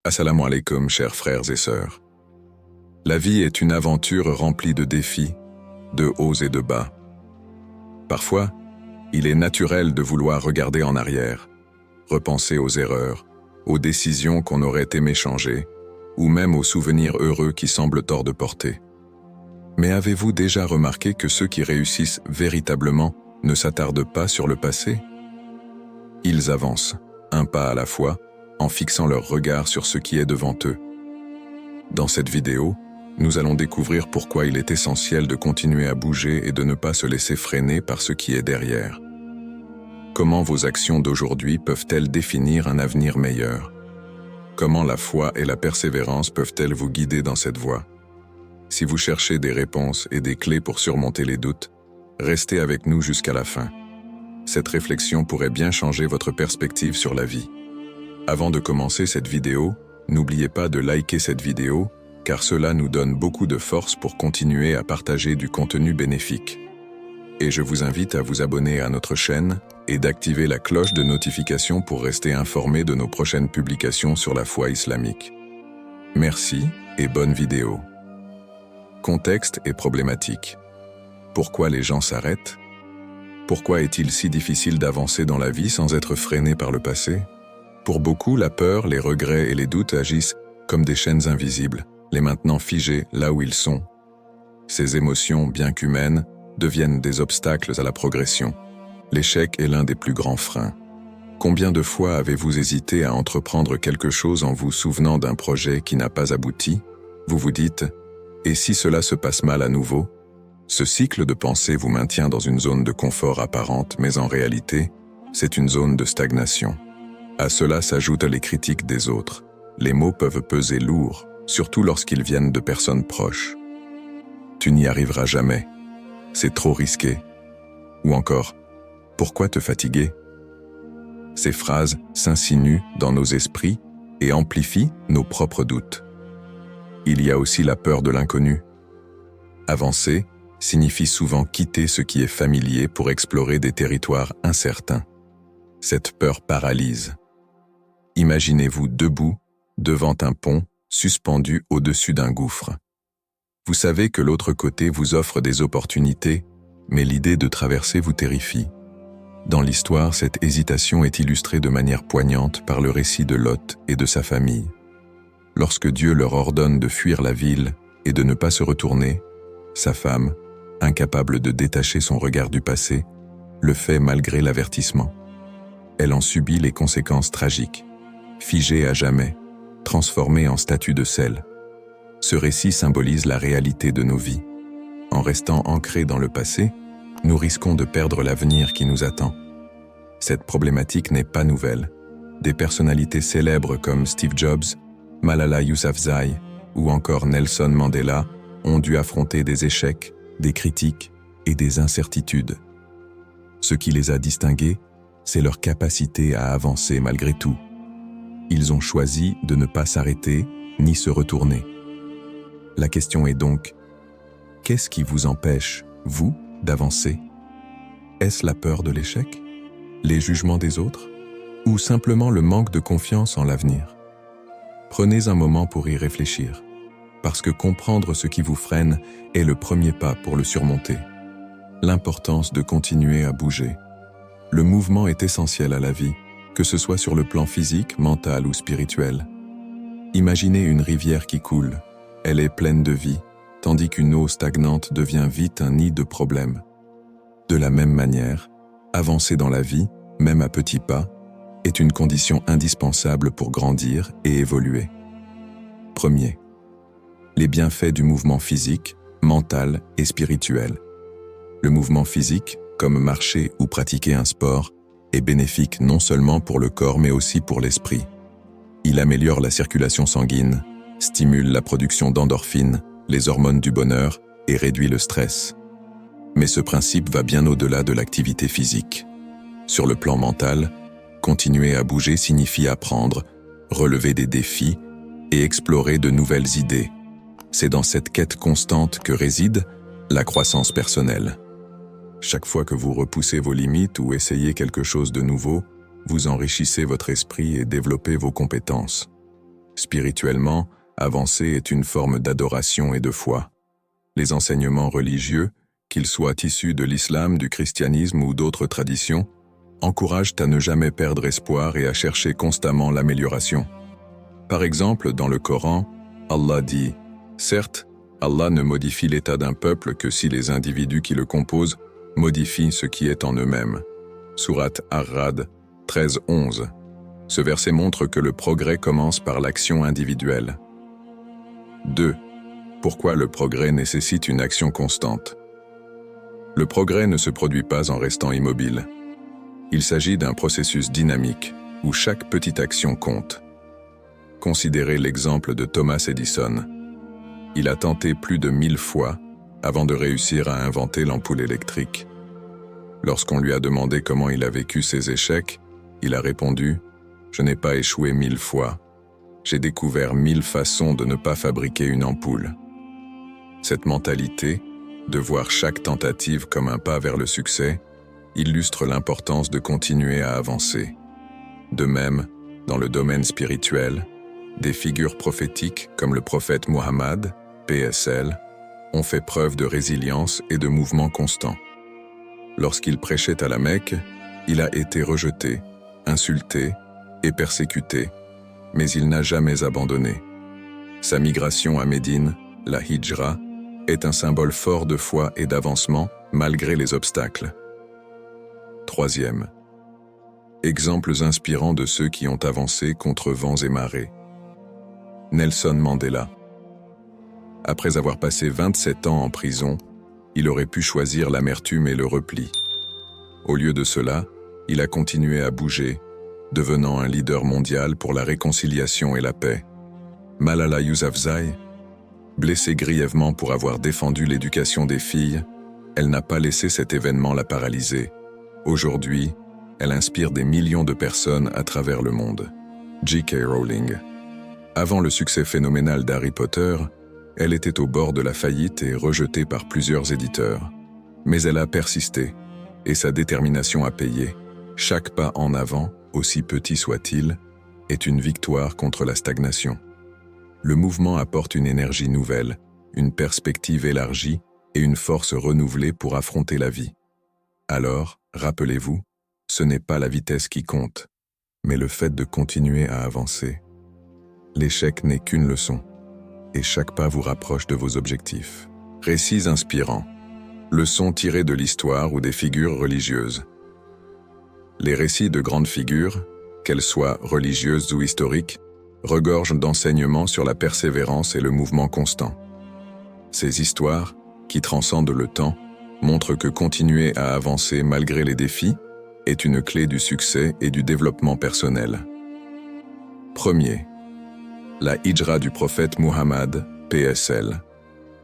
Assalamu alaikum, chers frères et sœurs. La vie est une aventure remplie de défis, de hauts et de bas. Parfois, il est naturel de vouloir regarder en arrière, repenser aux erreurs, aux décisions qu'on aurait aimé changer, ou même aux souvenirs heureux qui semblent hors de portée. Mais avez-vous déjà remarqué que ceux qui réussissent véritablement ne s'attardent pas sur le passé? Ils avancent, un pas à la fois, en fixant leur regard sur ce qui est devant eux. Dans cette vidéo, nous allons découvrir pourquoi il est essentiel de continuer à bouger et de ne pas se laisser freiner par ce qui est derrière. Comment vos actions d'aujourd'hui peuvent-elles définir un avenir meilleur? Comment la foi et la persévérance peuvent-elles vous guider dans cette voie? Si vous cherchez des réponses et des clés pour surmonter les doutes, restez avec nous jusqu'à la fin. Cette réflexion pourrait bien changer votre perspective sur la vie. Avant de commencer cette vidéo, n'oubliez pas de liker cette vidéo, car cela nous donne beaucoup de force pour continuer à partager du contenu bénéfique. Et je vous invite à vous abonner à notre chaîne et d'activer la cloche de notification pour rester informé de nos prochaines publications sur la foi islamique. Merci et bonne vidéo. Contexte et problématique. Pourquoi les gens s'arrêtent? Pourquoi est-il si difficile d'avancer dans la vie sans être freiné par le passé? Pour beaucoup, la peur, les regrets et les doutes agissent comme des chaînes invisibles, les maintenant figées là où ils sont. Ces émotions, bien qu'humaines, deviennent des obstacles à la progression. L'échec est l'un des plus grands freins. Combien de fois avez-vous hésité à entreprendre quelque chose en vous souvenant d'un projet qui n'a pas abouti? Vous vous dites « Et si cela se passe mal à nouveau ?» Ce cycle de pensée vous maintient dans une zone de confort apparente, mais en réalité, c'est une zone de stagnation. À cela s'ajoutent les critiques des autres. Les mots peuvent peser lourd, surtout lorsqu'ils viennent de personnes proches. Tu n'y arriveras jamais. C'est trop risqué. Ou encore, pourquoi te fatiguer? Ces phrases s'insinuent dans nos esprits et amplifient nos propres doutes. Il y a aussi la peur de l'inconnu. Avancer signifie souvent quitter ce qui est familier pour explorer des territoires incertains. Cette peur paralyse. Imaginez-vous debout, devant un pont, suspendu au-dessus d'un gouffre. Vous savez que l'autre côté vous offre des opportunités, mais l'idée de traverser vous terrifie. Dans l'histoire, cette hésitation est illustrée de manière poignante par le récit de Lot et de sa famille. Lorsque Dieu leur ordonne de fuir la ville et de ne pas se retourner, sa femme, incapable de détacher son regard du passé, le fait malgré l'avertissement. Elle en subit les conséquences tragiques. Figée à jamais, transformée en statue de sel. Ce récit symbolise la réalité de nos vies. En restant ancrés dans le passé, nous risquons de perdre l'avenir qui nous attend. Cette problématique n'est pas nouvelle. Des personnalités célèbres comme Steve Jobs, Malala Yousafzai ou encore Nelson Mandela ont dû affronter des échecs, des critiques et des incertitudes. Ce qui les a distingués, c'est leur capacité à avancer malgré tout. Ils ont choisi de ne pas s'arrêter ni se retourner. La question est donc, qu'est-ce qui vous empêche, vous, d'avancer? Est-ce la peur de l'échec? Les jugements des autres? Ou simplement le manque de confiance en l'avenir? Prenez un moment pour y réfléchir, parce que comprendre ce qui vous freine est le premier pas pour le surmonter. L'importance de continuer à bouger. Le mouvement est essentiel à la vie, que ce soit sur le plan physique, mental ou spirituel. Imaginez une rivière qui coule. Elle est pleine de vie, tandis qu'une eau stagnante devient vite un nid de problèmes. De la même manière, avancer dans la vie, même à petits pas, est une condition indispensable pour grandir et évoluer. Premier, les bienfaits du mouvement physique, mental et spirituel. Le mouvement physique, comme marcher ou pratiquer un sport, est bénéfique non seulement pour le corps mais aussi pour l'esprit. Il améliore la circulation sanguine, stimule la production d'endorphines, les hormones du bonheur et réduit le stress. Mais ce principe va bien au-delà de l'activité physique. Sur le plan mental, continuer à bouger signifie apprendre, relever des défis et explorer de nouvelles idées. C'est dans cette quête constante que réside la croissance personnelle. Chaque fois que vous repoussez vos limites ou essayez quelque chose de nouveau, vous enrichissez votre esprit et développez vos compétences. Spirituellement, avancer est une forme d'adoration et de foi. Les enseignements religieux, qu'ils soient issus de l'islam, du christianisme ou d'autres traditions, encouragent à ne jamais perdre espoir et à chercher constamment l'amélioration. Par exemple, dans le Coran, Allah dit « Certes, Allah ne modifie l'état d'un peuple que si les individus qui le composent modifient ce qui est en eux-mêmes. » Sourate Ar-Ra'd 13-11. Ce verset montre que le progrès commence par l'action individuelle. 2. Pourquoi le progrès nécessite une action constante? Le progrès ne se produit pas en restant immobile. Il s'agit d'un processus dynamique où chaque petite action compte. Considérez l'exemple de Thomas Edison. Il a tenté plus de 1000 fois avant de réussir à inventer l'ampoule électrique. Lorsqu'on lui a demandé comment il a vécu ses échecs, il a répondu « Je n'ai pas échoué 1000 fois. J'ai découvert 1000 façons de ne pas fabriquer une ampoule. » Cette mentalité, de voir chaque tentative comme un pas vers le succès, illustre l'importance de continuer à avancer. De même, dans le domaine spirituel, des figures prophétiques comme le prophète Muhammad, PSL, ont fait preuve de résilience et de mouvement constant. Lorsqu'il prêchait à la Mecque, il a été rejeté, insulté et persécuté, mais il n'a jamais abandonné. Sa migration à Médine, la Hijra, est un symbole fort de foi et d'avancement malgré les obstacles. 3. Exemples inspirants de ceux qui ont avancé contre vents et marées. Nelson Mandela. Après avoir passé 27 ans en prison, il aurait pu choisir l'amertume et le repli. Au lieu de cela, il a continué à bouger, devenant un leader mondial pour la réconciliation et la paix. Malala Yousafzai, blessée grièvement pour avoir défendu l'éducation des filles, elle n'a pas laissé cet événement la paralyser. Aujourd'hui, elle inspire des millions de personnes à travers le monde. J.K. Rowling. Avant le succès phénoménal d'Harry Potter, elle était au bord de la faillite et rejetée par plusieurs éditeurs. Mais elle a persisté, et sa détermination à payer, chaque pas en avant, aussi petit soit-il, est une victoire contre la stagnation. Le mouvement apporte une énergie nouvelle, une perspective élargie et une force renouvelée pour affronter la vie. Alors, rappelez-vous, ce n'est pas la vitesse qui compte, mais le fait de continuer à avancer. L'échec n'est qu'une leçon, et chaque pas vous rapproche de vos objectifs. Récits inspirants. Leçons tirées de l'histoire ou des figures religieuses. Les récits de grandes figures, qu'elles soient religieuses ou historiques, regorgent d'enseignements sur la persévérance et le mouvement constant. Ces histoires, qui transcendent le temps, montrent que continuer à avancer malgré les défis est une clé du succès et du développement personnel. 1. La Hijra du prophète Muhammad, PSL.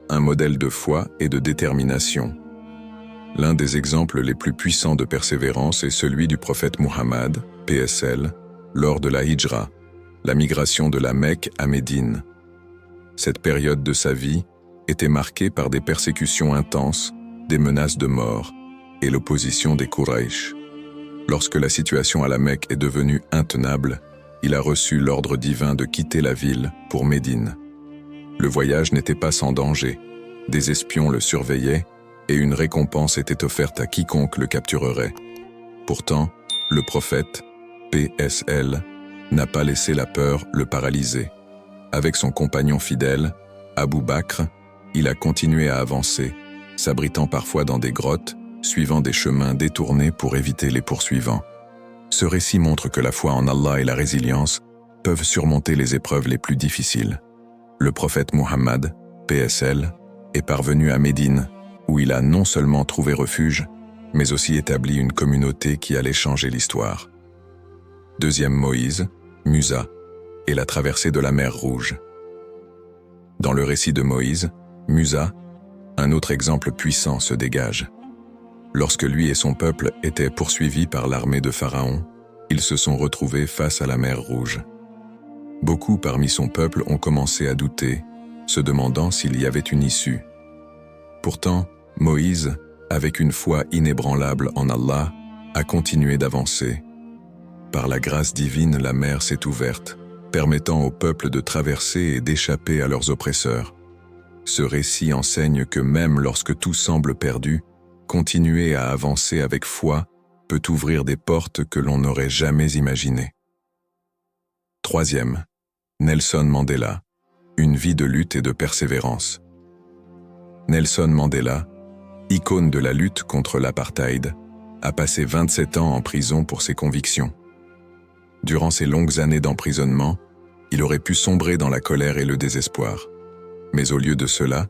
Un modèle de foi et de détermination. L'un des exemples les plus puissants de persévérance est celui du prophète Muhammad, PSL, lors de la Hijra, la migration de la Mecque à Médine. Cette période de sa vie était marquée par des persécutions intenses, des menaces de mort et l'opposition des Quraysh. Lorsque la situation à la Mecque est devenue intenable, il a reçu l'ordre divin de quitter la ville pour Médine. Le voyage n'était pas sans danger, des espions le surveillaient et une récompense était offerte à quiconque le capturerait. Pourtant, le prophète, PSL, n'a pas laissé la peur le paralyser. Avec son compagnon fidèle, Abu Bakr, il a continué à avancer, s'abritant parfois dans des grottes, suivant des chemins détournés pour éviter les poursuivants. Ce récit montre que la foi en Allah et la résilience peuvent surmonter les épreuves les plus difficiles. Le prophète Muhammad, PSL, est parvenu à Médine, où il a non seulement trouvé refuge, mais aussi établi une communauté qui allait changer l'histoire. 2. Moïse, Musa, et la traversée de la mer Rouge. Dans le récit de Moïse, Musa, un autre exemple puissant se dégage. Lorsque lui et son peuple étaient poursuivis par l'armée de Pharaon, ils se sont retrouvés face à la mer Rouge. Beaucoup parmi son peuple ont commencé à douter, se demandant s'il y avait une issue. Pourtant, Moïse, avec une foi inébranlable en Allah, a continué d'avancer. Par la grâce divine, la mer s'est ouverte, permettant au peuple de traverser et d'échapper à leurs oppresseurs. Ce récit enseigne que même lorsque tout semble perdu, continuer à avancer avec foi peut ouvrir des portes que l'on n'aurait jamais imaginées. Troisième, Nelson Mandela, une vie de lutte et de persévérance. Nelson Mandela, icône de la lutte contre l'apartheid, a passé 27 ans en prison pour ses convictions. Durant ces longues années d'emprisonnement, il aurait pu sombrer dans la colère et le désespoir. Mais au lieu de cela,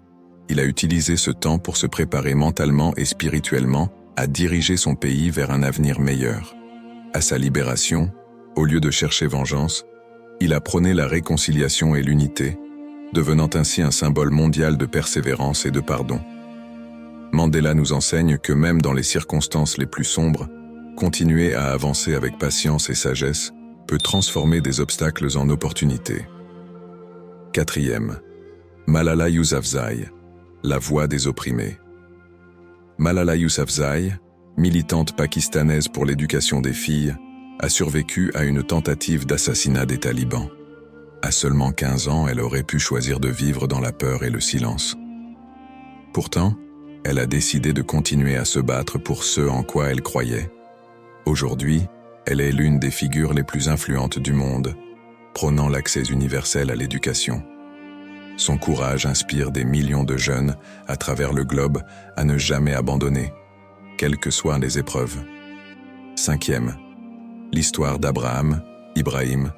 il a utilisé ce temps pour se préparer mentalement et spirituellement à diriger son pays vers un avenir meilleur. À sa libération, au lieu de chercher vengeance, il a prôné la réconciliation et l'unité, devenant ainsi un symbole mondial de persévérance et de pardon. Mandela nous enseigne que même dans les circonstances les plus sombres, continuer à avancer avec patience et sagesse peut transformer des obstacles en opportunités. Quatrième, Malala Yousafzai, la voix des opprimés. Malala Yousafzai, militante pakistanaise pour l'éducation des filles, a survécu à une tentative d'assassinat des talibans. À seulement 15 ans, elle aurait pu choisir de vivre dans la peur et le silence. Pourtant, elle a décidé de continuer à se battre pour ce en quoi elle croyait. Aujourd'hui, elle est l'une des figures les plus influentes du monde, prônant l'accès universel à l'éducation. Son courage inspire des millions de jeunes à travers le globe à ne jamais abandonner, quelles que soient les épreuves. Cinquième, l'histoire d'Abraham, Ibrahim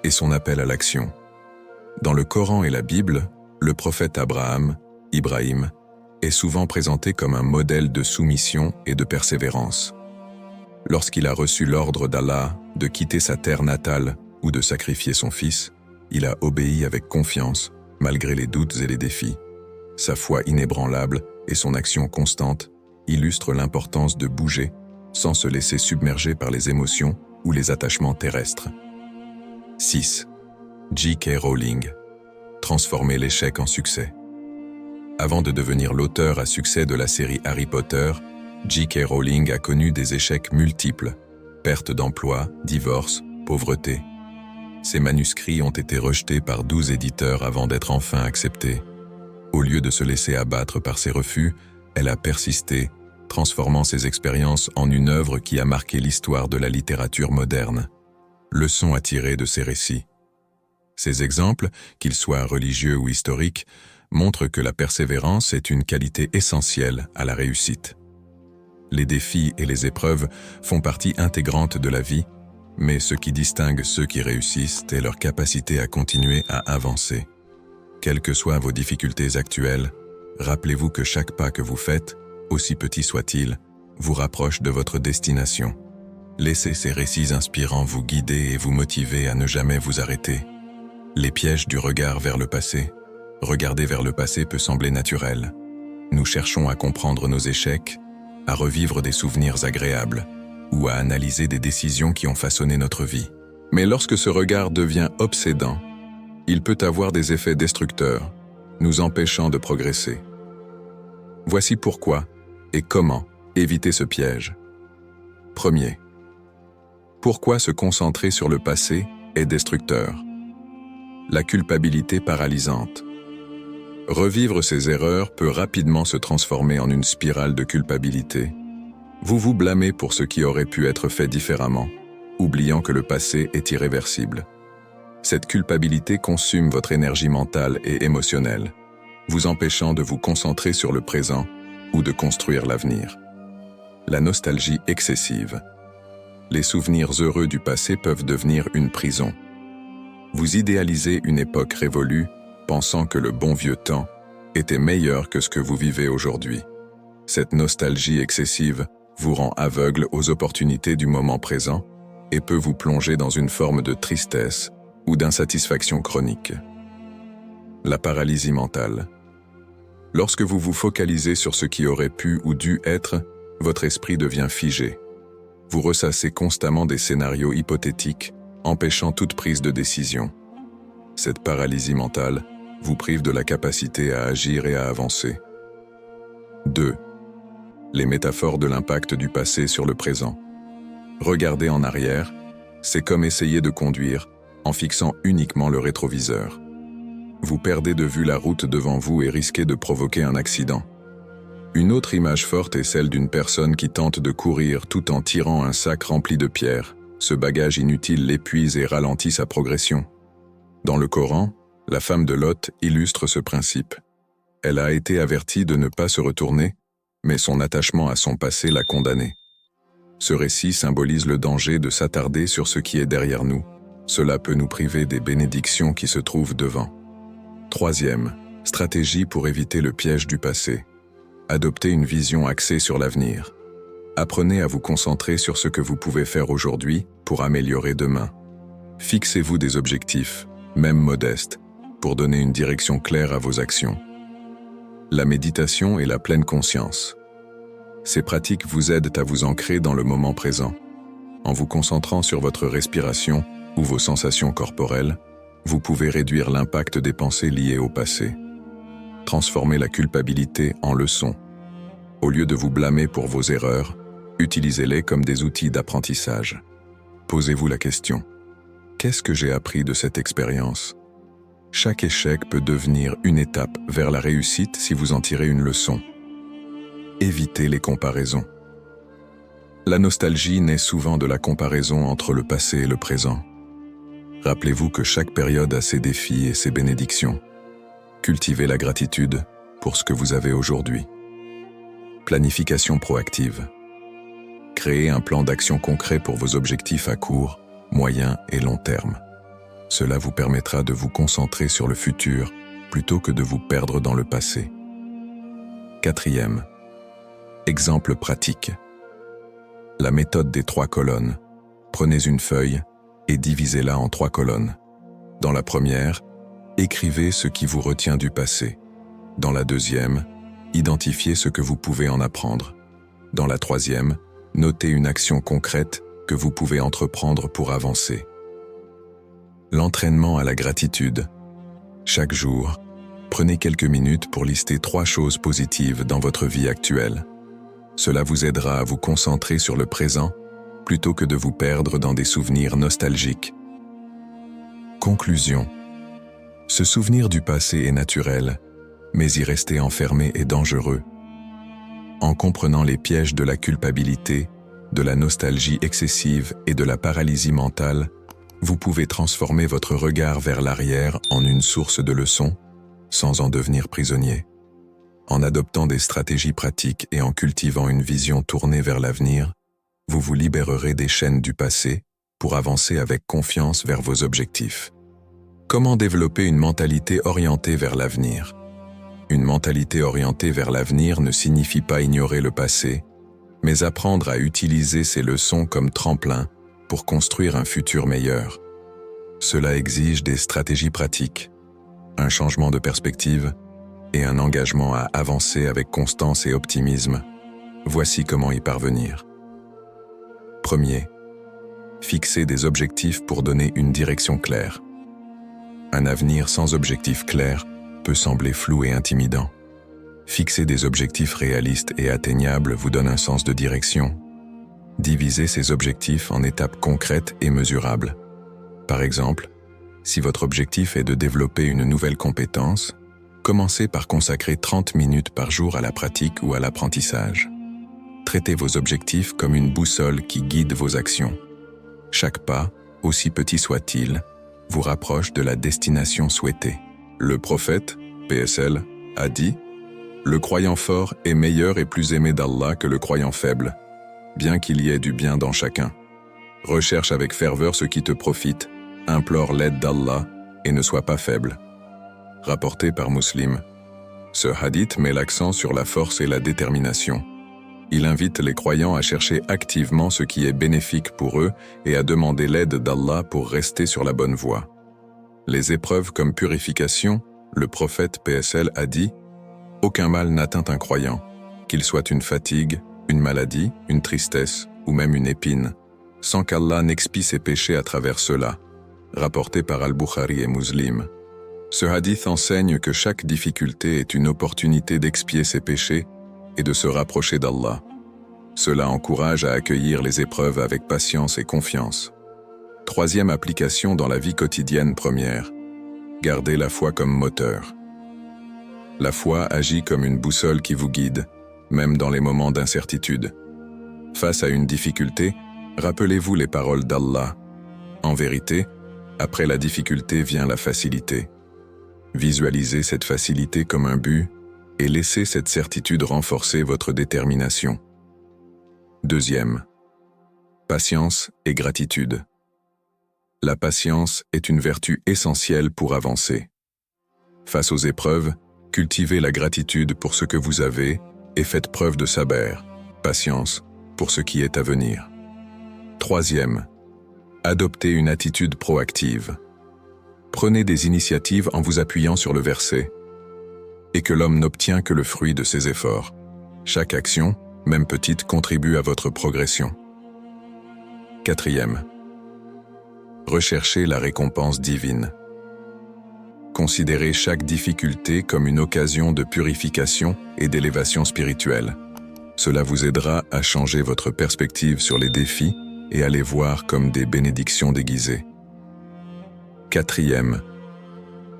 et son appel à l'action. Dans le Coran et la Bible, le prophète Abraham, Ibrahim, est souvent présenté comme un modèle de soumission et de persévérance. Lorsqu'il a reçu l'ordre d'Allah de quitter sa terre natale ou de sacrifier son fils, il a obéi avec confiance, malgré les doutes et les défis. Sa foi inébranlable et son action constante illustrent l'importance de bouger sans se laisser submerger par les émotions ou les attachements terrestres. 6. J.K. Rowling. Transformer l'échec en succès. Avant de devenir l'auteur à succès de la série Harry Potter, J.K. Rowling a connu des échecs multiples, perte d'emploi, divorce, pauvreté. Ses manuscrits ont été rejetés par 12 éditeurs avant d'être enfin acceptés. Au lieu de se laisser abattre par ses refus, elle a persisté, transformant ses expériences en une œuvre qui a marqué l'histoire de la littérature moderne. Leçon à tirer de ces récits. Ces exemples, qu'ils soient religieux ou historiques, montrent que la persévérance est une qualité essentielle à la réussite. Les défis et les épreuves font partie intégrante de la vie, mais ce qui distingue ceux qui réussissent est leur capacité à continuer à avancer. Quelles que soient vos difficultés actuelles, rappelez-vous que chaque pas que vous faites, aussi petit soit-il, vous rapproche de votre destination. Laissez ces récits inspirants vous guider et vous motiver à ne jamais vous arrêter. Les pièges du regard vers le passé. Regarder vers le passé peut sembler naturel. Nous cherchons à comprendre nos échecs, à revivre des souvenirs agréables, ou à analyser des décisions qui ont façonné notre vie. Mais lorsque ce regard devient obsédant, il peut avoir des effets destructeurs, nous empêchant de progresser. Voici pourquoi et comment éviter ce piège. Premier. Pourquoi se concentrer sur le passé est destructeur? La culpabilité paralysante. Revivre ses erreurs peut rapidement se transformer en une spirale de culpabilité. Vous vous blâmez pour ce qui aurait pu être fait différemment, oubliant que le passé est irréversible. Cette culpabilité consume votre énergie mentale et émotionnelle, vous empêchant de vous concentrer sur le présent ou de construire l'avenir. La nostalgie excessive. Les souvenirs heureux du passé peuvent devenir une prison. Vous idéalisez une époque révolue, pensant que le bon vieux temps était meilleur que ce que vous vivez aujourd'hui. Cette nostalgie excessive vous rend aveugle aux opportunités du moment présent et peut vous plonger dans une forme de tristesse ou d'insatisfaction chronique. La paralysie mentale. Lorsque vous vous focalisez sur ce qui aurait pu ou dû être, votre esprit devient figé. Vous ressassez constamment des scénarios hypothétiques, empêchant toute prise de décision. Cette paralysie mentale vous prive de la capacité à agir et à avancer. 2. Les métaphores de l'impact du passé sur le présent. Regarder en arrière, c'est comme essayer de conduire en fixant uniquement le rétroviseur. Vous perdez de vue la route devant vous et risquez de provoquer un accident. Une autre image forte est celle d'une personne qui tente de courir tout en tirant un sac rempli de pierres. Ce bagage inutile l'épuise et ralentit sa progression. Dans le Coran, la femme de Lot illustre ce principe. Elle a été avertie de ne pas se retourner, mais son attachement à son passé l'a condamnée. Ce récit symbolise le danger de s'attarder sur ce qui est derrière nous. Cela peut nous priver des bénédictions qui se trouvent devant. Troisième, stratégie pour éviter le piège du passé. Adoptez une vision axée sur l'avenir. Apprenez à vous concentrer sur ce que vous pouvez faire aujourd'hui pour améliorer demain. Fixez-vous des objectifs, même modestes, pour donner une direction claire à vos actions. La méditation et la pleine conscience. Ces pratiques vous aident à vous ancrer dans le moment présent. En vous concentrant sur votre respiration ou vos sensations corporelles, vous pouvez réduire l'impact des pensées liées au passé. Transformez la culpabilité en leçon. Au lieu de vous blâmer pour vos erreurs, utilisez-les comme des outils d'apprentissage. Posez-vous la question: qu'est-ce que j'ai appris de cette expérience? Chaque échec peut devenir une étape vers la réussite si vous en tirez une leçon. Évitez les comparaisons. La nostalgie naît souvent de la comparaison entre le passé et le présent. Rappelez-vous que chaque période a ses défis et ses bénédictions. Cultivez la gratitude pour ce que vous avez aujourd'hui. Planification proactive. Créez un plan d'action concret pour vos objectifs à court, moyen et long terme. Cela vous permettra de vous concentrer sur le futur plutôt que de vous perdre dans le passé. Quatrième, exemple pratique. La méthode des 3 colonnes. Prenez une feuille et divisez-la en 3 colonnes. Dans la première, écrivez ce qui vous retient du passé. Dans la deuxième, identifiez ce que vous pouvez en apprendre. Dans la troisième, notez une action concrète que vous pouvez entreprendre pour avancer. L'entraînement à la gratitude. Chaque jour, prenez quelques minutes pour lister 3 choses positives dans votre vie actuelle. Cela vous aidera à vous concentrer sur le présent plutôt que de vous perdre dans des souvenirs nostalgiques. Conclusion. Se souvenir du passé est naturel, mais y rester enfermé est dangereux. En comprenant les pièges de la culpabilité, de la nostalgie excessive et de la paralysie mentale, vous pouvez transformer votre regard vers l'arrière en une source de leçons, sans en devenir prisonnier. En adoptant des stratégies pratiques et en cultivant une vision tournée vers l'avenir, vous vous libérerez des chaînes du passé pour avancer avec confiance vers vos objectifs. Comment développer une mentalité orientée vers l'avenir? Une mentalité orientée vers l'avenir ne signifie pas ignorer le passé, mais apprendre à utiliser ces leçons comme tremplin pour construire un futur meilleur. Cela exige des stratégies pratiques, un changement de perspective et un engagement à avancer avec constance et optimisme. Voici comment y parvenir. Premier, fixer des objectifs pour donner une direction claire. Un avenir sans objectif clair peut sembler flou et intimidant. Fixer des objectifs réalistes et atteignables vous donne un sens de direction. Divisez ces objectifs en étapes concrètes et mesurables. Par exemple, si votre objectif est de développer une nouvelle compétence, commencez par consacrer 30 minutes par jour à la pratique ou à l'apprentissage. Traitez vos objectifs comme une boussole qui guide vos actions. Chaque pas, aussi petit soit-il, vous rapproche de la destination souhaitée. Le prophète, PSL, a dit « Le croyant fort est meilleur et plus aimé d'Allah que le croyant faible, bien qu'il y ait du bien dans chacun. Recherche avec ferveur ce qui te profite, implore l'aide d'Allah et ne sois pas faible. » Rapporté par Muslim. Ce hadith met l'accent sur la force et la détermination. Il invite les croyants à chercher activement ce qui est bénéfique pour eux et à demander l'aide d'Allah pour rester sur la bonne voie. Les épreuves comme purification, le prophète PSL a dit « Aucun mal n'atteint un croyant, qu'il soit une fatigue, une maladie, une tristesse ou même une épine, sans qu'Allah n'expie ses péchés à travers cela. » Rapporté par Al-Bukhari et Muslim. Ce hadith enseigne que chaque difficulté est une opportunité d'expier ses péchés et de se rapprocher d'Allah. Cela encourage à accueillir les épreuves avec patience et confiance. Troisième application dans la vie quotidienne première. Gardez la foi comme moteur. La foi agit comme une boussole qui vous guide, même dans les moments d'incertitude. Face à une difficulté, rappelez-vous les paroles d'Allah. En vérité, après la difficulté vient la facilité. Visualisez cette facilité comme un but et laissez cette certitude renforcer votre détermination. Deuxième. Patience et gratitude. La patience est une vertu essentielle pour avancer. Face aux épreuves, cultivez la gratitude pour ce que vous avez et faites preuve de sabr, patience, pour ce qui est à venir. Troisième. Adoptez une attitude proactive. Prenez des initiatives en vous appuyant sur le verset. Et que l'homme n'obtient que le fruit de ses efforts. Chaque action, même petite, contribue à votre progression. Quatrième. Recherchez la récompense divine. Considérez chaque difficulté comme une occasion de purification et d'élévation spirituelle. Cela vous aidera à changer votre perspective sur les défis et à les voir comme des bénédictions déguisées. Quatrième.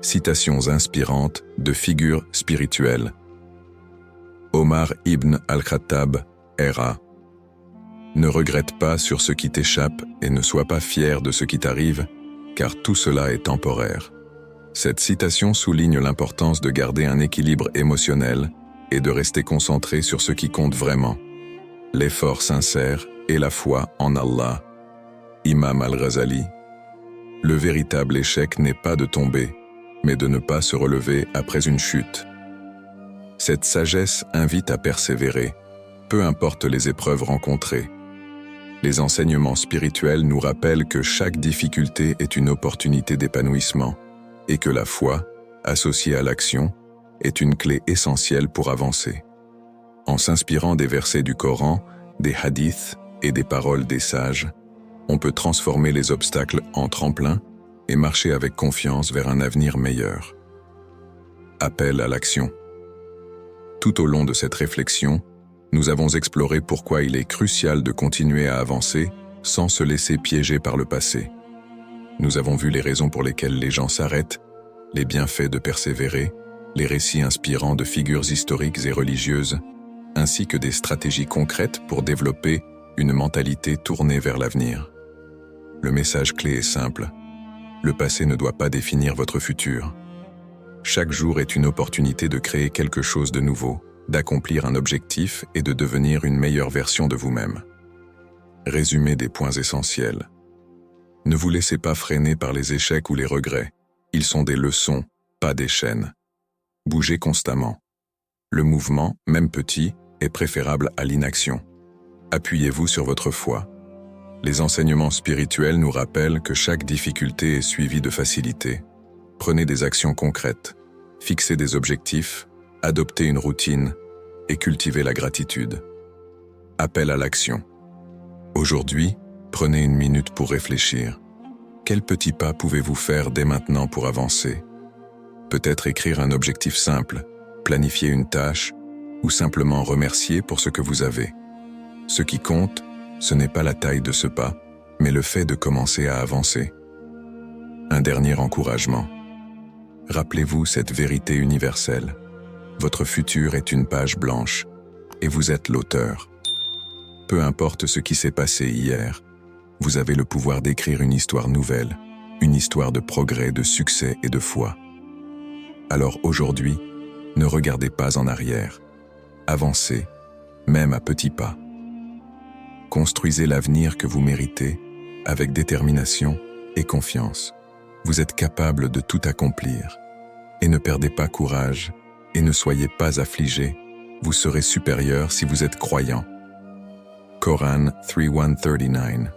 Citations inspirantes de figures spirituelles. Omar ibn al-Khattab, R.A. Ne regrette pas sur ce qui t'échappe et ne sois pas fier de ce qui t'arrive, car tout cela est temporaire. Cette citation souligne l'importance de garder un équilibre émotionnel et de rester concentré sur ce qui compte vraiment. L'effort sincère et la foi en Allah. Imam al-Ghazali. Le véritable échec n'est pas de tomber, mais de ne pas se relever après une chute. Cette sagesse invite à persévérer, peu importe les épreuves rencontrées. Les enseignements spirituels nous rappellent que chaque difficulté est une opportunité d'épanouissement et que la foi, associée à l'action, est une clé essentielle pour avancer. En s'inspirant des versets du Coran, des hadiths et des paroles des sages, on peut transformer les obstacles en tremplins et marcher avec confiance vers un avenir meilleur. Appel à l'action. Tout au long de cette réflexion, nous avons exploré pourquoi il est crucial de continuer à avancer sans se laisser piéger par le passé. Nous avons vu les raisons pour lesquelles les gens s'arrêtent, les bienfaits de persévérer, les récits inspirants de figures historiques et religieuses, ainsi que des stratégies concrètes pour développer une mentalité tournée vers l'avenir. Le message clé est simple. Le passé ne doit pas définir votre futur. Chaque jour est une opportunité de créer quelque chose de nouveau, d'accomplir un objectif et de devenir une meilleure version de vous-même. Résumé des points essentiels. Ne vous laissez pas freiner par les échecs ou les regrets. Ils sont des leçons, pas des chaînes. Bougez constamment. Le mouvement, même petit, est préférable à l'inaction. Appuyez-vous sur votre foi. Les enseignements spirituels nous rappellent que chaque difficulté est suivie de facilité. Prenez des actions concrètes, fixez des objectifs, adoptez une routine et cultivez la gratitude. Appel à l'action. Aujourd'hui, prenez une minute pour réfléchir. Quels petits pas pouvez-vous faire dès maintenant pour avancer? Peut-être écrire un objectif simple, planifier une tâche ou simplement remercier pour ce que vous avez. Ce qui compte, ce n'est pas la taille de ce pas, mais le fait de commencer à avancer. Un dernier encouragement. Rappelez-vous cette vérité universelle. Votre futur est une page blanche, et vous êtes l'auteur. Peu importe ce qui s'est passé hier, vous avez le pouvoir d'écrire une histoire nouvelle, une histoire de progrès, de succès et de foi. Alors aujourd'hui, ne regardez pas en arrière. Avancez, même à petits pas. Construisez l'avenir que vous méritez avec détermination et confiance. Vous êtes capable de tout accomplir. Et ne perdez pas courage et ne soyez pas affligés. Vous serez supérieur si vous êtes croyant. Coran 3:139.